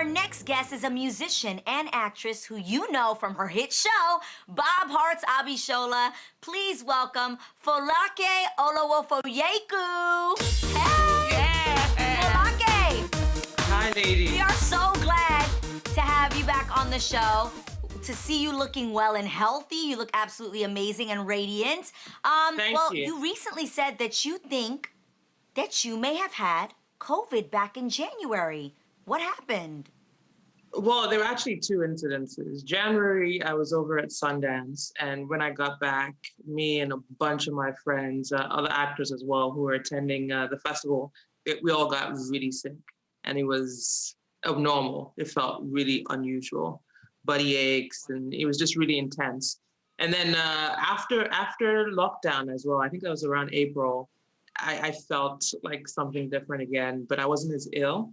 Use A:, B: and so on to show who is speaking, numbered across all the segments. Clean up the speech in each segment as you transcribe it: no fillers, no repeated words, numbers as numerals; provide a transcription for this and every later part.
A: Our next guest is a musician and actress who you know from her hit show, Bob Hearts Abishola. Please welcome Folake Olowofoyeku. Hey!
B: Yeah!
A: Folake!
B: Hi, ladies.
A: We are so glad to have you back on the show. To see you looking well and healthy. You look absolutely amazing and radiant.
B: Thank you.
A: You recently said that you think that you may have had COVID back in January. What happened?
B: Well, there were actually two incidences. January, I was over at Sundance, and when I got back, me and a bunch of my friends, other actors as well, who were attending the festival, we all got really sick, and it was abnormal. It felt really unusual, body aches, and it was just really intense. And then after lockdown as well, I think that was around April, I felt like something different again, but I wasn't as ill.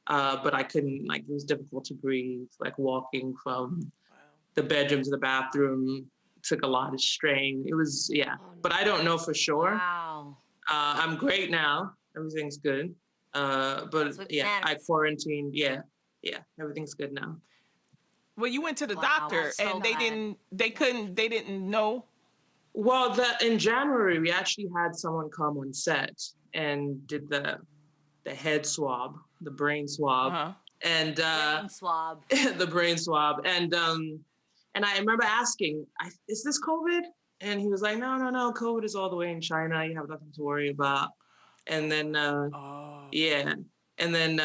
B: But I couldn't, like, it was difficult to breathe, like walking from the bedroom to the bathroom took a lot of strain. It was, yeah, but I don't know for sure.
A: Wow.
B: I'm great now. Everything's good. But yeah, I quarantined. Yeah, everything's good now.
C: Well, you went to the
A: Wow,
C: doctor
A: so
C: and
A: glad.
C: they didn't know.
B: Well, in January, we actually had someone come on set and did the head swab, the brain swab, and
A: Brain swab.
B: the brain swab, and I remember asking, "Is this COVID?" And he was like, "No, COVID is all the way in China. You have nothing to worry about." And then, yeah, and then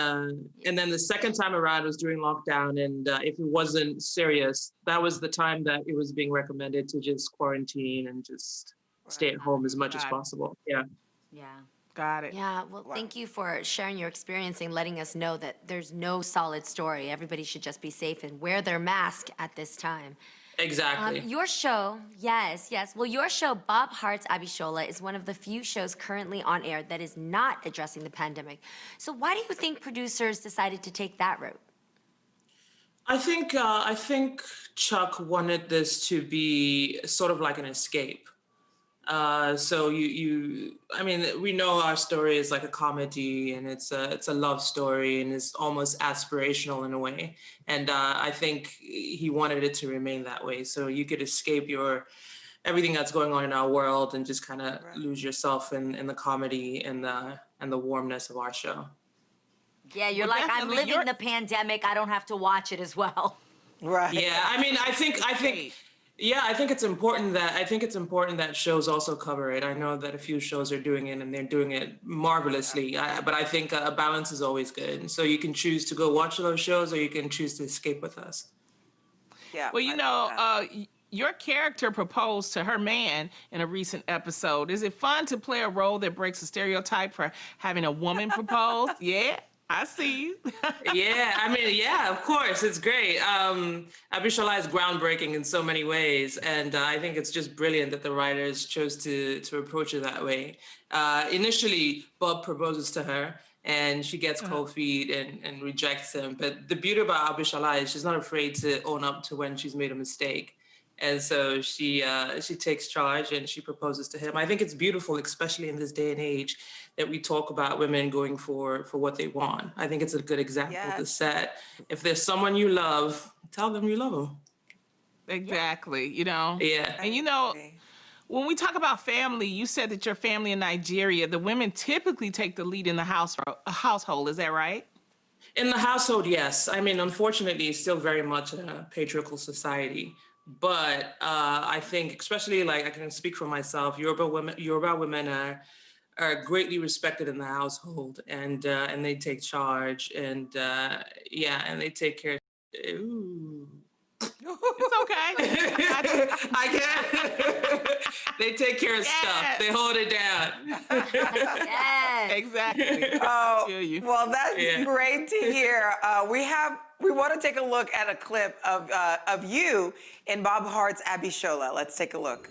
B: the second time around was during lockdown, and if it wasn't serious, that was the time that it was being recommended to just quarantine and just stay at home as much as possible. Yeah.
A: Yeah.
C: Got it.
D: Yeah, well, thank you for sharing your experience and letting us know that there's no solid story. Everybody should just be safe and wear their mask at this time.
B: Exactly.
D: Your show, yes. Well, your show, Bob Hearts Abishola, is one of the few shows currently on air that is not addressing the pandemic. So why do you think producers decided to take that route?
B: I think Chuck wanted this to be sort of like an escape. So I mean, we know our story is like a comedy, and it's a love story, and it's almost aspirational in a way. And I think he wanted it to remain that way, so you could escape everything that's going on in our world and just kind of lose yourself in the comedy and the warmness of our show.
A: Yeah, you're like, I'm living the pandemic. I don't have to watch it as well.
C: Right.
B: Yeah, I mean, I think it's important that shows also cover it. I know that a few shows are doing it and they're doing it marvelously. But I think a balance is always good. So you can choose to go watch those shows, or you can choose to escape with us.
C: Yeah. Well, your character proposed to her man in a recent episode. Is it fun to play a role that breaks the stereotype for having a woman propose? Yeah. I see you.
B: Yeah, I mean, yeah, of course, it's great. Abishola is groundbreaking in so many ways, and I think it's just brilliant that the writers chose to approach it that way. Initially, Bob proposes to her, and she gets cold feet and rejects him. But the beauty about Abishola is she's not afraid to own up to when she's made a mistake. And so she takes charge and she proposes to him. I think it's beautiful, especially in this day and age, that we talk about women going for what they want. I think it's a good example to set. If there's someone you love, tell them you love them.
C: Exactly, you know?
B: Yeah.
C: And you know, when we talk about family, you said that your family in Nigeria, the women typically take the lead in the household. Is that right?
B: In the household, yes. I mean, unfortunately, it's still very much a patriarchal society. But I think, especially, like, I can speak for myself, Yoruba women are greatly respected in the household, and they take charge, and and they take care. Ooh.
C: It's okay.
B: I can't. They take care of stuff. They hold it down.
A: Yes.
C: Exactly.
E: Oh,
C: feel you.
E: well, that's great to hear. We want to take a look at a clip of you in Bob Hearts Abishola. Let's take a look.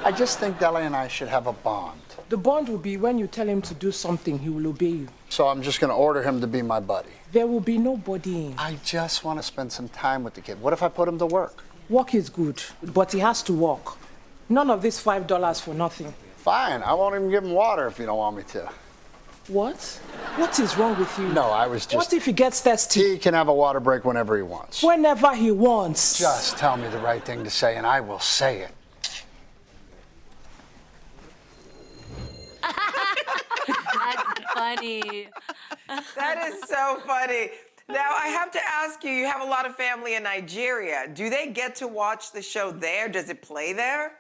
F: I just think Dele and I should have a bond.
G: The bond will be when you tell him to do something, he will obey you.
F: So I'm just going to order him to be my buddy.
G: There will be no buddying.
F: I just want to spend some time with the kid. What if I put him to work?
G: Work is good, but he has to work. None of this $5 for nothing.
F: Fine, I won't even give him water if you don't want me to.
G: What? What is wrong with you?
F: No, I was just...
G: What if he gets thirsty?
F: He can have a water break whenever he wants.
G: Whenever he wants.
F: Just tell me the right thing to say and I will say it.
D: That's funny.
E: That is so funny. Now, I have to ask you, you have a lot of family in Nigeria. Do they get to watch the show there? Does it play there?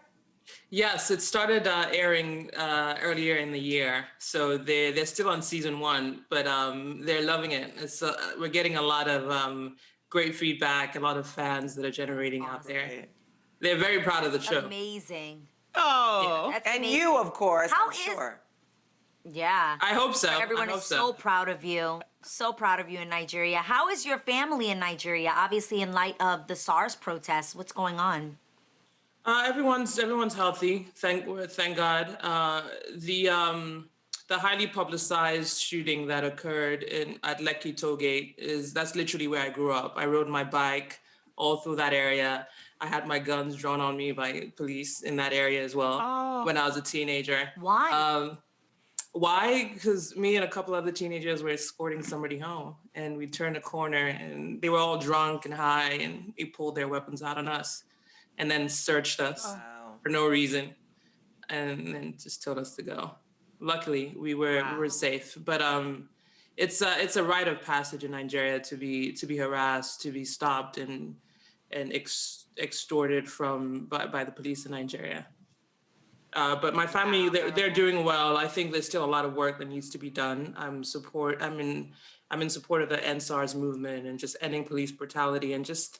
B: Yes, it started airing earlier in the year, so they're still on season 1, but they're loving it. We're getting a lot of great feedback, a lot of fans that are generating out there. They're very proud of the show.
A: Amazing.
C: Oh.
A: That's
E: And
A: amazing.
E: you, of course,
A: How
E: I'm
A: is-
E: sure.
A: Yeah.
B: I hope so.
A: Everyone
B: I hope
A: is so proud of you. So proud of you in Nigeria. How is your family in Nigeria? Obviously, in light of the SARS protests, what's going on?
B: Everyone's healthy. Thank God. The highly publicized shooting that occurred at Lekki Tollgate that's literally where I grew up. I rode my bike all through that area. I had my guns drawn on me by police in that area as well when I was a teenager.
A: Why?
B: Why? Because me and a couple other teenagers were escorting somebody home, and we turned a corner, and they were all drunk and high, and they pulled their weapons out on us, and then searched us for no reason, and then just told us to go. Luckily, we were safe, but it's a rite of passage in Nigeria to be harassed, to be stopped, and extorted by the police in Nigeria. But my family, they're doing well. I think there's still a lot of work that needs to be done. I'm in support of the End SARS movement and just ending police brutality and just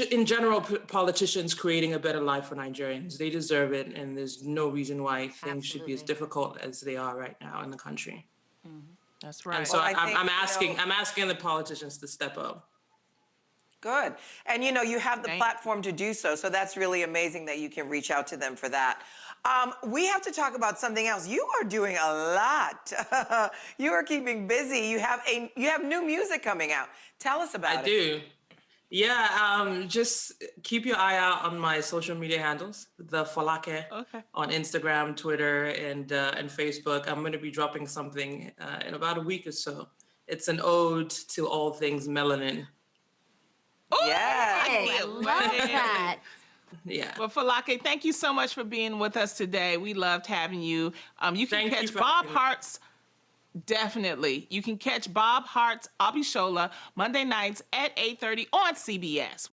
B: in general, politicians creating a better life for Nigerians. They deserve it, and there's no reason why things should be as difficult as they are right now in the country.
C: That's right.
B: And so I'm
E: think,
B: asking the politicians to step up.
E: Good. And you have the platform to do so, so that's really amazing that you can reach out to them for that. We have to talk about something else. You are doing a lot. You are keeping busy. You have new music coming out. Tell us about it.
B: I do. Yeah, just keep your eye out on my social media handles, the Folake on Instagram, Twitter, and Facebook. I'm going to be dropping something in about a week or so. It's an ode to all things melanin.
E: Yeah.
A: Hey, I love that.
B: Yeah.
C: Well, Folake, thank you so much for being with us today. We loved having you. You can
B: Thank you
C: catch
B: for
C: Bob
B: having me.
C: Hearts. Definitely. You can catch Bob Hearts Abishola Monday nights at 8:30 on CBS.